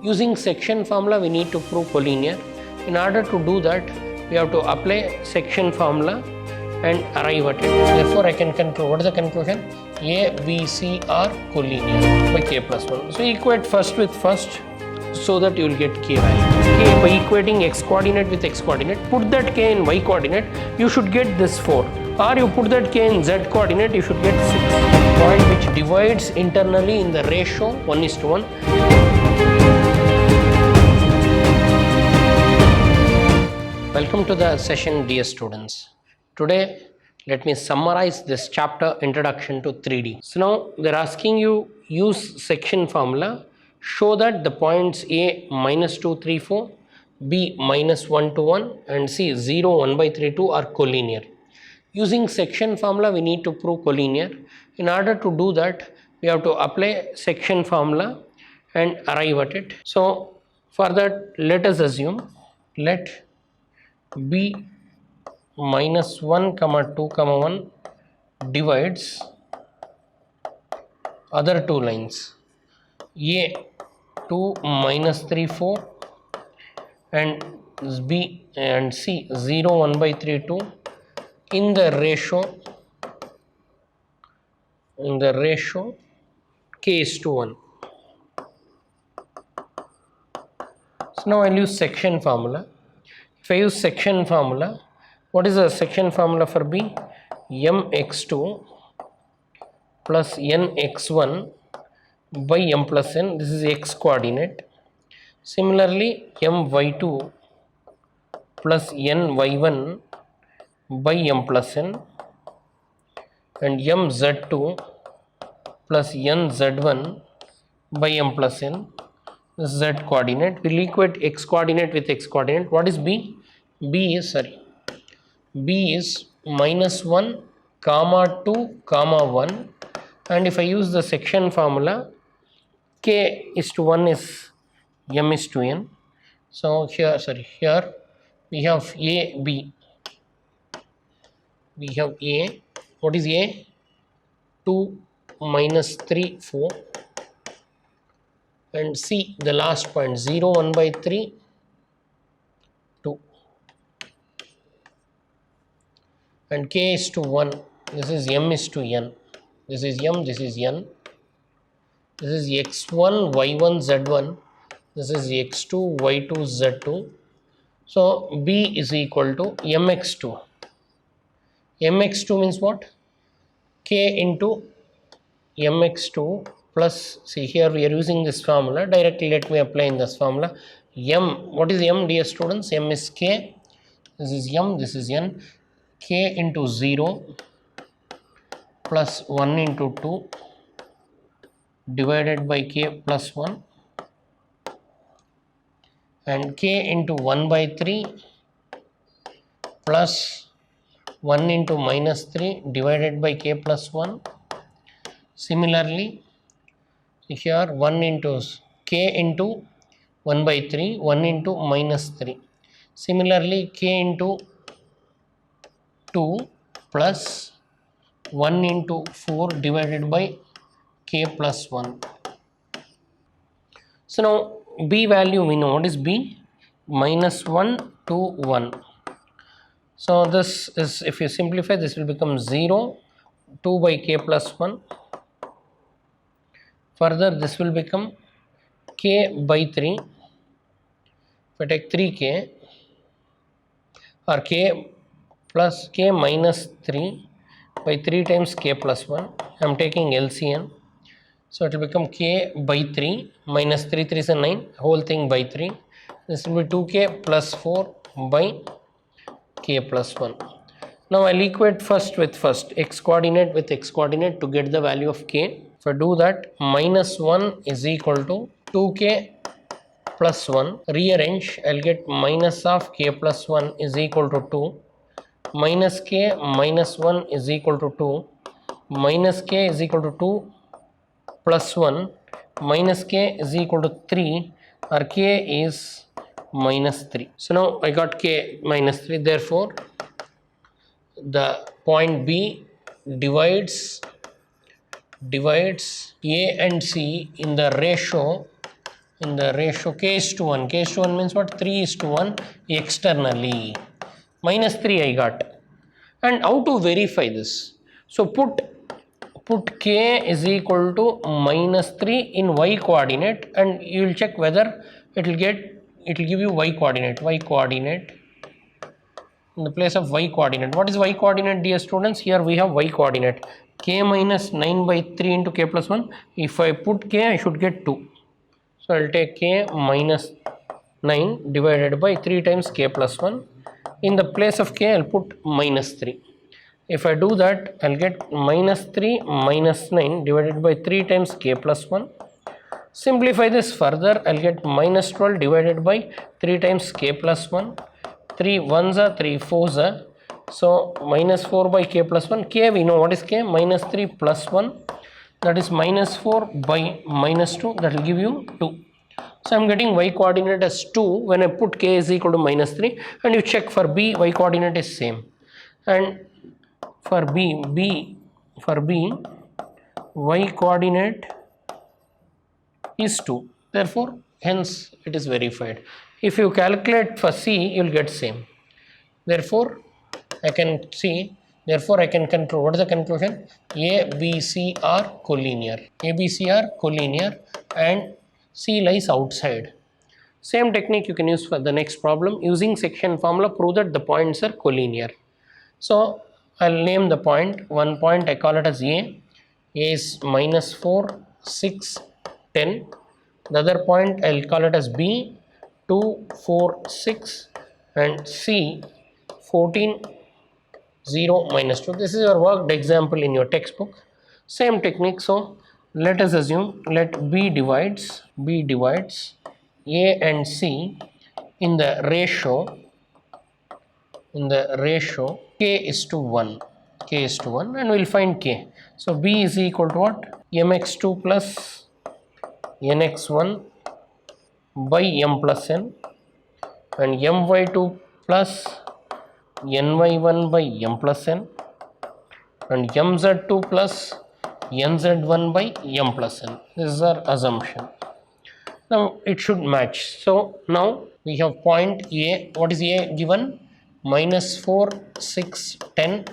Using section formula, we need to prove collinear. In order to do that, we have to apply section formula and arrive at it. Therefore, I can conclude. What is the conclusion? A, B, C are collinear by k plus 1. So, equate first with first so that you will get k value. K by equating x coordinate with x coordinate, put that k in y coordinate, you should get this 4. Or you put that k in z coordinate, you should get 6. Point which divides internally in the ratio 1:1. Welcome to the session, dear students. Today, let me summarize this chapter, Introduction to 3D. So now they're asking you use section formula, show that the points A minus 2, 3, 4, B minus 1 to 1 and C 0, 1 by 3, 2 are collinear. Using section formula, we need to prove collinear. In order to do that, we have to apply section formula and arrive at it. So for that, let us assume let B minus 1 comma 2 comma 1 divides other two lines A 2 minus 3 4 and B and C 0 1 by 3 2 in the ratio k is to 1. So now I'll use section formula. If I use section formula, what is the section formula for B? mx2 plus nx1 by m plus n. This is x coordinate. Similarly, my2 plus ny1 by m plus n and mz2 plus nz1 by m plus n. This is z coordinate. We'll equate x coordinate with x coordinate. What is B? B is minus 1 comma 2 comma 1, and if I use the section formula, k is to 1 is m is to n. So here we have A, B. We have A. What is A? 2 minus 3 4 and C, the last point, 0 1 by 3 2 and k is to 1. This is m is to n. This is m, this is n. This is x1 y1 z1. This is x2 y2 z2. So B is equal to mx2. mx2 means what? K into mx2 plus, see here we are using this formula directly. Let me apply in this formula. M, what is m, dear students? M is k. This is m, this is n. K into 0 plus 1 into 2 divided by k plus 1 and k into 1 by 3 plus 1 into minus 3 divided by k plus 1. Similarly, here 1 into k into 1 by 3, 1 into minus 3. Similarly, k into 2 plus 1 into 4 divided by k plus 1. So now B value we know. What is B? Minus 1 to 1. So this is, if you simplify, this will become 0, 2 by k plus 1. Further, this will become k by 3. If I take 3k or k plus k minus 3 by 3 times k plus 1. I am taking LCM. So it will become k by 3 minus 3, 3 is a 9, whole thing by 3. This will be 2k plus 4 by k plus 1. Now I'll equate first with first, x coordinate with x coordinate to get the value of k. If I do that, minus 1 is equal to 2k plus 1. Rearrange, I'll get minus of k plus 1 is equal to 2. Minus k minus 1 is equal to 2. Minus k is equal to 2 plus 1. Minus k is equal to 3, or k is minus 3. So now I got k minus 3. Therefore, the point B divides A and C in the ratio in the ratio k is to 1. K is to 1 means what? 3 is to 1 externally. Minus 3 I got. And how to verify this? So put k is equal to minus 3 in y coordinate, and you will check whether it will give you y coordinate in the place of y coordinate. What is y coordinate, dear students? Here we have y coordinate k minus 9 by 3 into k plus 1. If I put k, I should get 2. So I will take k minus 9 divided by 3 times k plus 1. In the place of k, I will put minus 3. If I do that, I will get minus 3 minus 9 divided by 3 times k plus 1. Simplify this further, I will get minus 12 divided by 3 times k plus 1. 3 1s are 3 4s are. So minus 4 by k plus 1. K we know what is k? Minus 3 plus 1. That is minus 4 by minus 2. That will give you 2. So I am getting y coordinate as 2 when I put k is equal to minus 3. And you check for b, y coordinate is same. And for b, y coordinate is 2. Therefore, hence it is verified. If you calculate for c, you will get same. Therefore, I can conclude. What is the conclusion? A, B, C are collinear. A, B, C are collinear and C lies outside. Same technique you can use for the next problem. Using section formula, prove that the points are collinear. So, I will name the point. One point I call it as A. A is minus 4, 6, 10. The other point I will call it as B. 2, 4, 6, and C 14, 0, minus 2. This is your worked example in your textbook. Same technique. So let us assume let B divides A and C in the ratio k is to 1, and we will find k. So B is equal to what? mx2 plus nx1 by m plus n, and my2 plus ny1 by m plus n, and mz2 plus nz1 by m plus n. This is our assumption. Now it should match. So now we have point A. What is A given? Minus 4, 6, 10.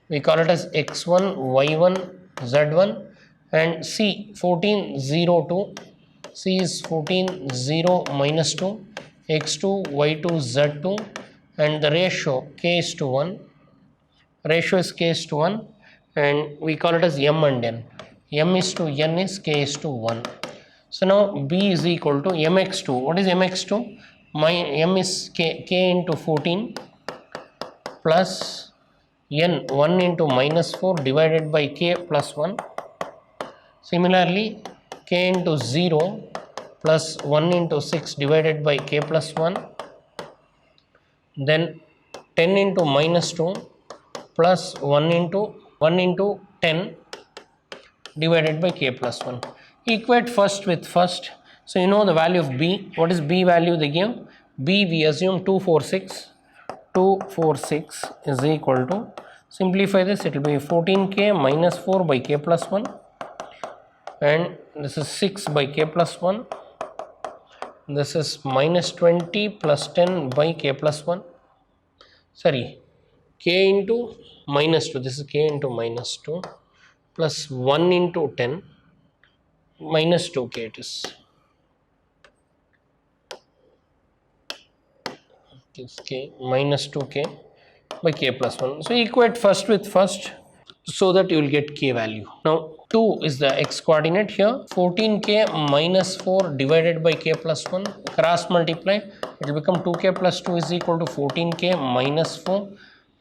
We call it as x1, y1, z1, and C 14, 0, 2. C is 14, 0, minus 2, x2, y2, z2, and the ratio k is to 1. Ratio is k is to 1, and we call it as m and n. M is to n is k is to 1. So now B is equal to mx2. What is mx2? M is k into 14 plus n 1 into minus 4 divided by k plus 1. Similarly, k into 0 plus 1 into 6 divided by k plus 1. Then 10 into minus 2 plus 1 into 10 divided by k plus 1. Equate first with first. So you know the value of B. What is B value they give? B we assume 246. 246 is equal to, simplify this, it will be 14k minus 4 by k plus 1, and this is 6 by k plus 1. This is minus 20 plus 10 by k plus 1. Sorry, k into minus 2. This is k into minus 2 plus 1 into 10 minus 2k it is. It's k minus 2k by k plus 1. So equate first with first so that you will get k value. Now 2 is the x coordinate here. 14k minus 4 divided by k plus 1. Cross multiply. It will become 2k plus 2 is equal to 14k minus 4,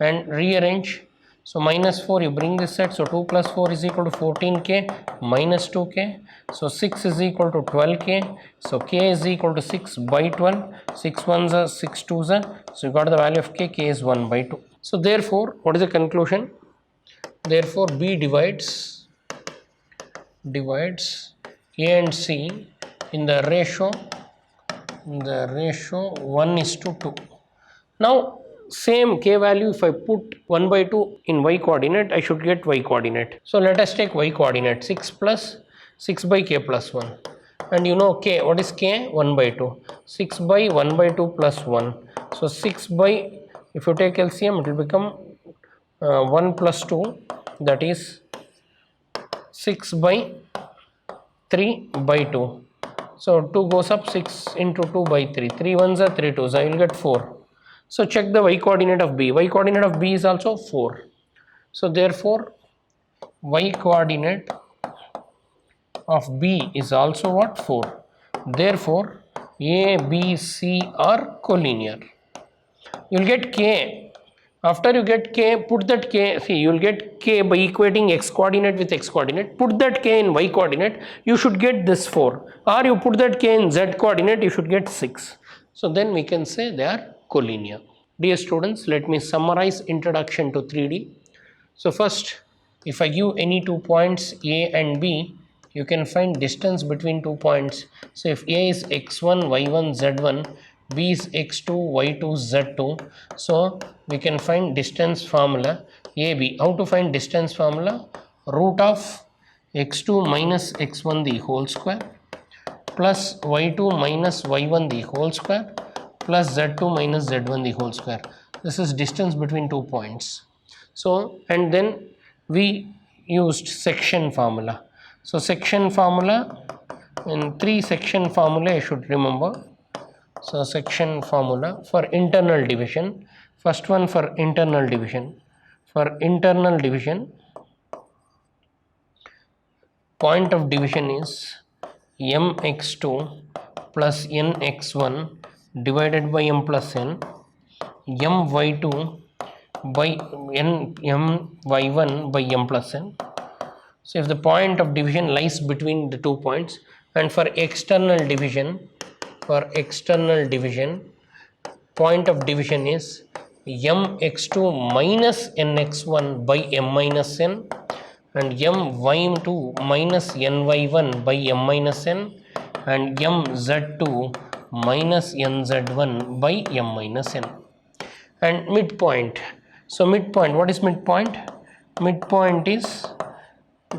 and rearrange. So minus 4 you bring this side. So 2 plus 4 is equal to 14k minus 2k. So 6 is equal to 12k. So k is equal to 6 by 12. 6 1s are 6 2s are. So you got the value of k. K is 1 by 2. So therefore, what is the conclusion? Therefore, B divides A and C in the ratio 1 is to 2. Now same k value, if I put 1 by 2 in y coordinate, I should get y coordinate. So let us take y coordinate. 6 plus 6 by k plus 1. and you know k, what is k? 1 by 2. 6 by 1 by 2 plus 1. So 6 by, if you take LCM, it will become 1 plus 2, that is 6 by 3 by 2. So 2 goes up, 6 into 2 by 3. 3 ones are 3 twos, I will get 4. So check the y coordinate of b. Y coordinate of b is also 4. So therefore y coordinate of b is also what? 4. Therefore a, b, c are collinear. You will get k. After you get k, put that k, see, you will get k by equating x coordinate with x coordinate. Put that k in y coordinate, you should get this 4. Or you put that k in z coordinate, you should get 6. So then we can say they are collinear. Dear students, let me summarize introduction to 3D. So first, if I give any 2 points A and B, you can find distance between 2 points. So if A is x1, y1, z1, B is x2, y2, z2. So we can find distance formula AB. How to find distance formula? Root of x2 minus x1 the whole square plus y2 minus y1 the whole square plus z2 minus z1 the whole square. This is distance between 2 points. So, and then we used section formula. So section formula, in 3 section formula you should remember. So section formula for internal division, first one for internal division. For internal division, point of division is mx2 plus nx1 divided by m plus n, my2 by my1 by m plus n. So if the point of division lies between the 2 points, and for external division, point of division is mx2 minus nx1 by m minus n and my2 minus ny1 by m minus n and mz2 minus nz1 by m minus n. And midpoint. So midpoint, what is midpoint? Midpoint is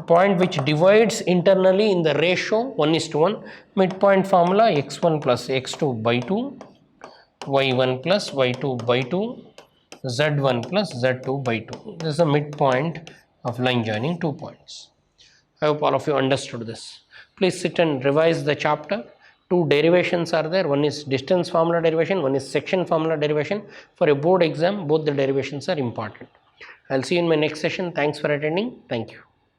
point which divides internally in the ratio 1:1. Midpoint formula x1 plus x2 by 2, y1 plus y2 by 2, z1 plus z2 by 2. This is the midpoint of line joining 2 points. I hope all of you understood this. Please sit and revise the chapter. 2 derivations are there. One is distance formula derivation, one is section formula derivation. For a board exam, both the derivations are important. I'll see you in my next session. Thanks for attending. Thank you.